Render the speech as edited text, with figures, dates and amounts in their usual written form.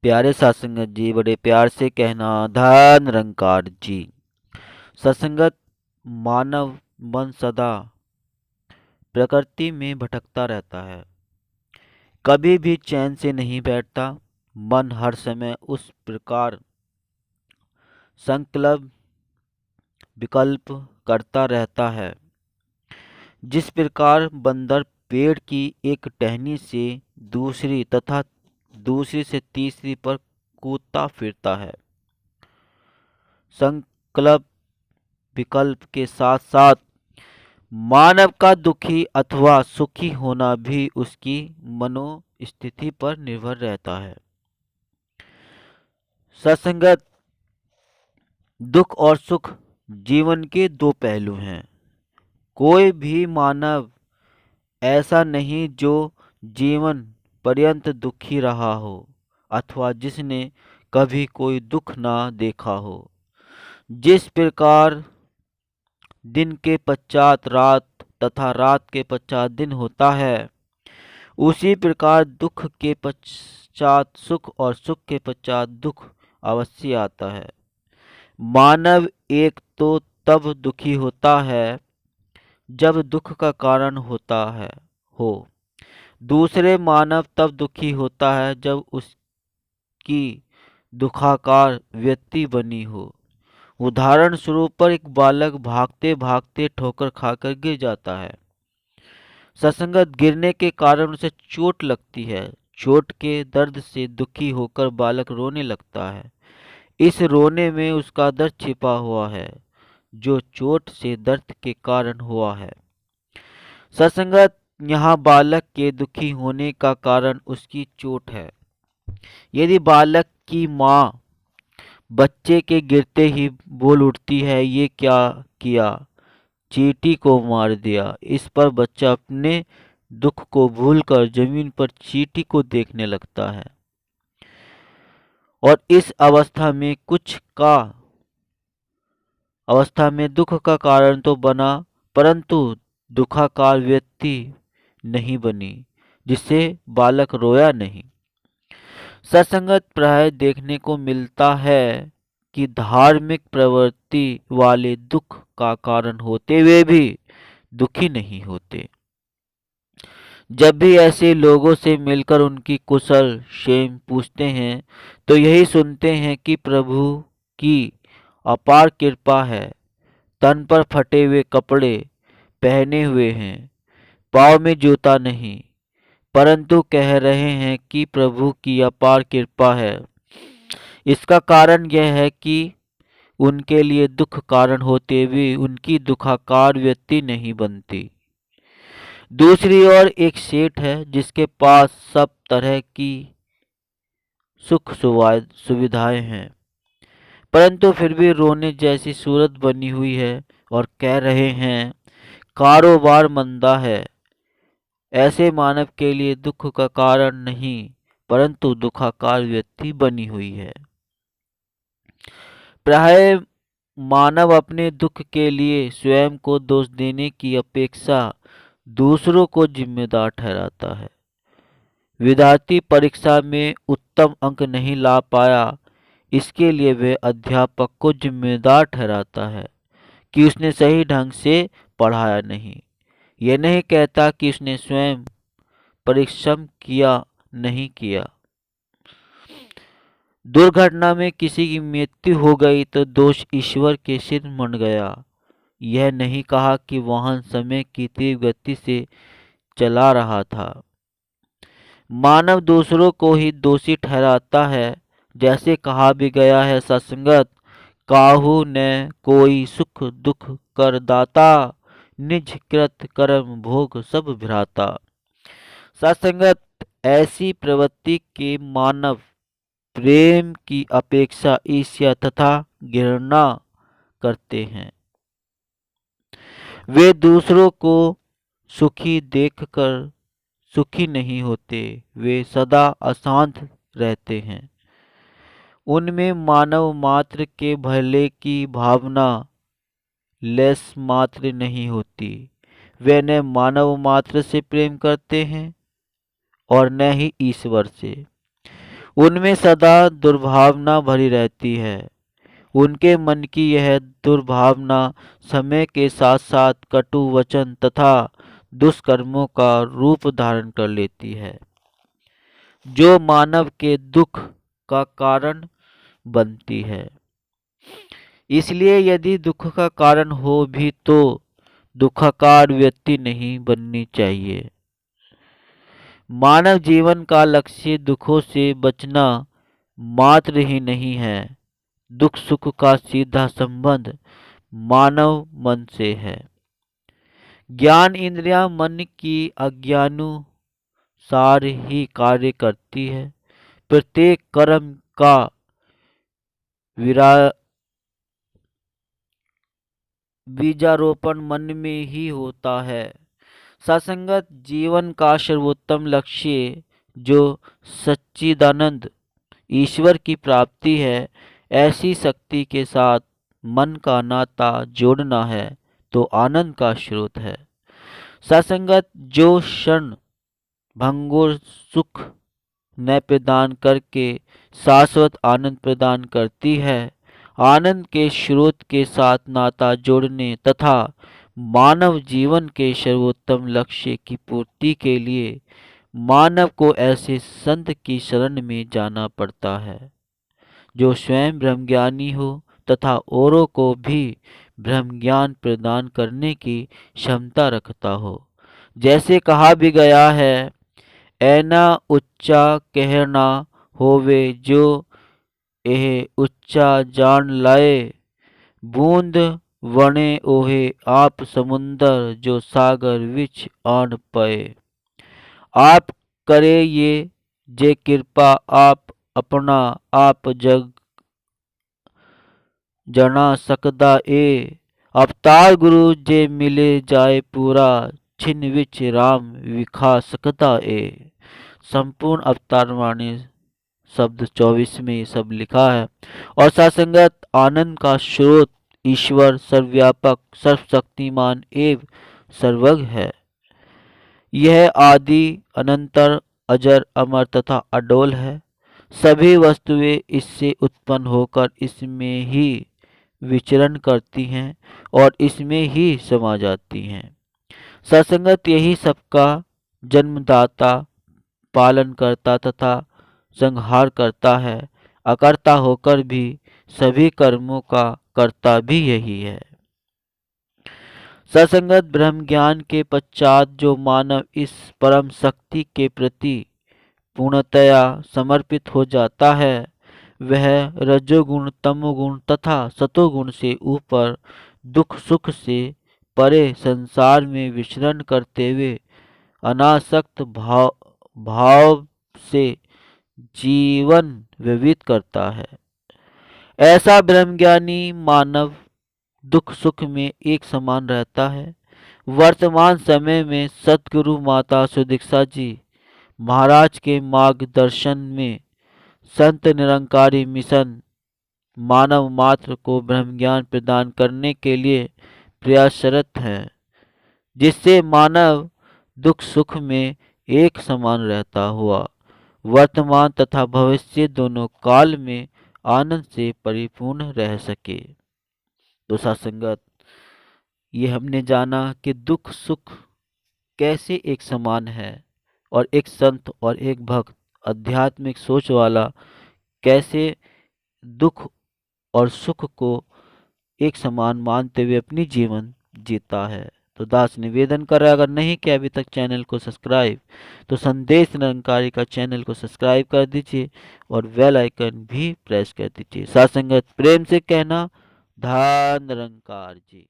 प्यारे सत्संगत जी, बड़े प्यार से कहना धन निरंकार जी। सत्संगत, मानव मन सदा प्रकृति में भटकता रहता है, कभी भी चैन से नहीं बैठता। मन हर समय उस प्रकार संकल्प विकल्प करता रहता है जिस प्रकार बंदर पेड़ की एक टहनी से दूसरी तथा दूसरी से तीसरी पर कूदता फिरता है। संकल्प विकल्प के साथ साथ मानव का दुखी अथवा सुखी होना भी उसकी मनोस्थिति पर निर्भर रहता है। सत्संगत, दुख और सुख जीवन के दो पहलू हैं। कोई भी मानव ऐसा नहीं जो जीवन पर्यंत दुखी रहा हो अथवा जिसने कभी कोई दुख ना देखा हो। जिस प्रकार दिन के पश्चात रात तथा रात के पश्चात दिन होता है, उसी प्रकार दुख के पश्चात सुख और सुख के पश्चात दुख अवश्य आता है। मानव एक तो तब दुखी होता है जब दुख का कारण होता है हो। दूसरे मानव तब दुखी होता है जब उसकी दुखाकार व्यक्ति बनी हो। उदाहरण स्वरूप पर एक बालक भागते भागते ठोकर खाकर गिर जाता है। सत्संगत, गिरने के कारण उसे चोट लगती है। चोट के दर्द से दुखी होकर बालक रोने लगता है। इस रोने में उसका दर्द छिपा हुआ है जो चोट से दर्द के कारण हुआ है। सत्संगत, यहाँ बालक के दुखी होने का कारण उसकी चोट है। यदि बालक की माँ बच्चे के गिरते ही बोल उठती है, ये क्या किया, चींटी को मार दिया, इस पर बच्चा अपने दुख को भूलकर जमीन पर चींटी को देखने लगता है और इस अवस्था में दुख का कारण तो बना, परंतु दुखाकार व्यक्ति नहीं बनी, जिससे बालक रोया नहीं। सत्संगत, प्राय देखने को मिलता है कि धार्मिक प्रवृत्ति वाले दुख का कारण होते हुए भी दुखी नहीं होते। जब भी ऐसे लोगों से मिलकर उनकी कुशल क्षेम पूछते हैं तो यही सुनते हैं कि प्रभु की अपार कृपा है। तन पर फटे हुए कपड़े पहने हुए हैं, पाँव में जूता नहीं, परंतु कह रहे हैं कि प्रभु की अपार कृपा है। इसका कारण यह है कि उनके लिए दुख कारण होते हुए उनकी दुखाकार व्यक्ति नहीं बनती। दूसरी ओर एक सेठ है जिसके पास सब तरह की सुख सुविधाएं हैं, परंतु फिर भी रोने जैसी सूरत बनी हुई है और कह रहे हैं कारोबार मंदा है। ऐसे मानव के लिए दुख का कारण नहीं परंतु दुखाकार व्यक्ति बनी हुई है। प्राय मानव अपने दुख के लिए स्वयं को दोष देने की अपेक्षा दूसरों को जिम्मेदार ठहराता है। विद्यार्थी परीक्षा में उत्तम अंक नहीं ला पाया, इसके लिए वह अध्यापक को जिम्मेदार ठहराता है कि उसने सही ढंग से पढ़ाया नहीं। यह नहीं कहता कि उसने स्वयं परिश्रम किया नहीं किया। दुर्घटना में किसी की मृत्यु हो गई तो दोष ईश्वर के सिर मंड गया। यह नहीं कहा कि वाहन समय की तीव्र गति से चला रहा था। मानव दूसरों को ही दोषी ठहराता है। जैसे कहा भी गया है, सत्संगत, काहू ने कोई सुख दुख कर दाता, निज कृत कर्म भोग सब भ्राता। सत्संगत, ऐसी प्रवृत्ति के मानव प्रेम की अपेक्षा ईर्ष्या तथा घृणा करते हैं। वे दूसरों को सुखी देखकर सुखी नहीं होते, वे सदा अशांत रहते हैं। उनमें मानव मात्र के भले की भावना लेस मात्र नहीं होती। वे न मानव मात्र से प्रेम करते हैं और न ही ईश्वर से। उनमें सदा दुर्भावना भरी रहती है। उनके मन की यह दुर्भावना समय के साथ साथ कटु वचन तथा दुष्कर्मों का रूप धारण कर लेती है, जो मानव के दुख का कारण बनती है। इसलिए यदि दुख का कारण हो भी तो दुखाकार व्यक्ति नहीं बननी चाहिए। मानव जीवन का लक्ष्य दुखों से बचना मात्र ही नहीं है। दुख सुख का सीधा संबंध मानव मन से है। ज्ञान इंद्रियां मन की आज्ञानुसार ही कार्य करती है। प्रत्येक कर्म का बीजारोपण मन में ही होता है। सत्संगत जीवन का सर्वोत्तम लक्ष्य जो सच्चिदानंद ईश्वर की प्राप्ति है, ऐसी शक्ति के साथ मन का नाता जोड़ना है तो आनंद का स्रोत है। सत्संगत जो क्षण भंगुर सुख न प्रदान करके शाश्वत आनंद प्रदान करती है, आनंद के स्रोत के साथ नाता जोड़ने तथा मानव जीवन के सर्वोत्तम लक्ष्य की पूर्ति के लिए मानव को ऐसे संत की शरण में जाना पड़ता है जो स्वयं ब्रह्मज्ञानी हो तथा औरों को भी ब्रह्म ज्ञान प्रदान करने की क्षमता रखता हो। जैसे कहा भी गया है, ऐना उच्चा कहना होवे जो एह उच्चा जान लाए, बूंद वणे ओहे आप समुंदर जो सागर विच आन पाए। आप करे ये जे कृपा आप अपना आप जग जना सकदा ए। अवतार गुरु जे मिले जाए पूरा, छिन विच राम विखा सकदा ए। संपूर्ण अवतार वाणी शब्द 24 में ये सब लिखा है। और सत्संगत आनंद का स्रोत ईश्वर सर्वव्यापक सर्वशक्तिमान एवं सर्वज्ञ है। यह आदि अनंतर अजर अमर तथा अडोल है। सभी वस्तुएं इससे उत्पन्न होकर इसमें ही विचरण करती हैं और इसमें ही समा जाती हैं। सत्संगत यही सबका जन्मदाता, पालन करता तथा संहार करता है। अकर्ता होकर भी सभी कर्मों का कर्ता भी यही है। सत्संगत ब्रह्म ज्ञान के पश्चात जो मानव इस परम शक्ति के प्रति पूर्णतया समर्पित हो जाता है, वह रजोगुण तमोगुण तथा सतोगुण से ऊपर दुख सुख से परे संसार में विचरण करते हुए अनासक्त भाव से जीवन व्यतीत करता है। ऐसा ब्रह्मज्ञानी मानव दुख सुख में एक समान रहता है। वर्तमान समय में सतगुरु माता सुदीक्षा जी महाराज के मार्गदर्शन में संत निरंकारी मिशन मानव मात्र को ब्रह्म ज्ञान प्रदान करने के लिए प्रयासरत है, जिससे मानव दुख सुख में एक समान रहता हुआ वर्तमान तथा भविष्य दोनों काल में आनंद से परिपूर्ण रह सके। तो सत्संगत, ये हमने जाना कि दुख सुख कैसे एक समान है और एक संत और एक भक्त आध्यात्मिक सोच वाला कैसे दुख और सुख को एक समान मानते हुए अपनी जीवन जीता है। तो दास निवेदन कर रहा है, अगर नहीं किया अभी तक चैनल को सब्सक्राइब, तो संदेश निरंकारी का चैनल को सब्सक्राइब कर दीजिए और बेल आइकन भी प्रेस कर दीजिए। साथ संगत प्रेम से कहना, धन निरंकार जी।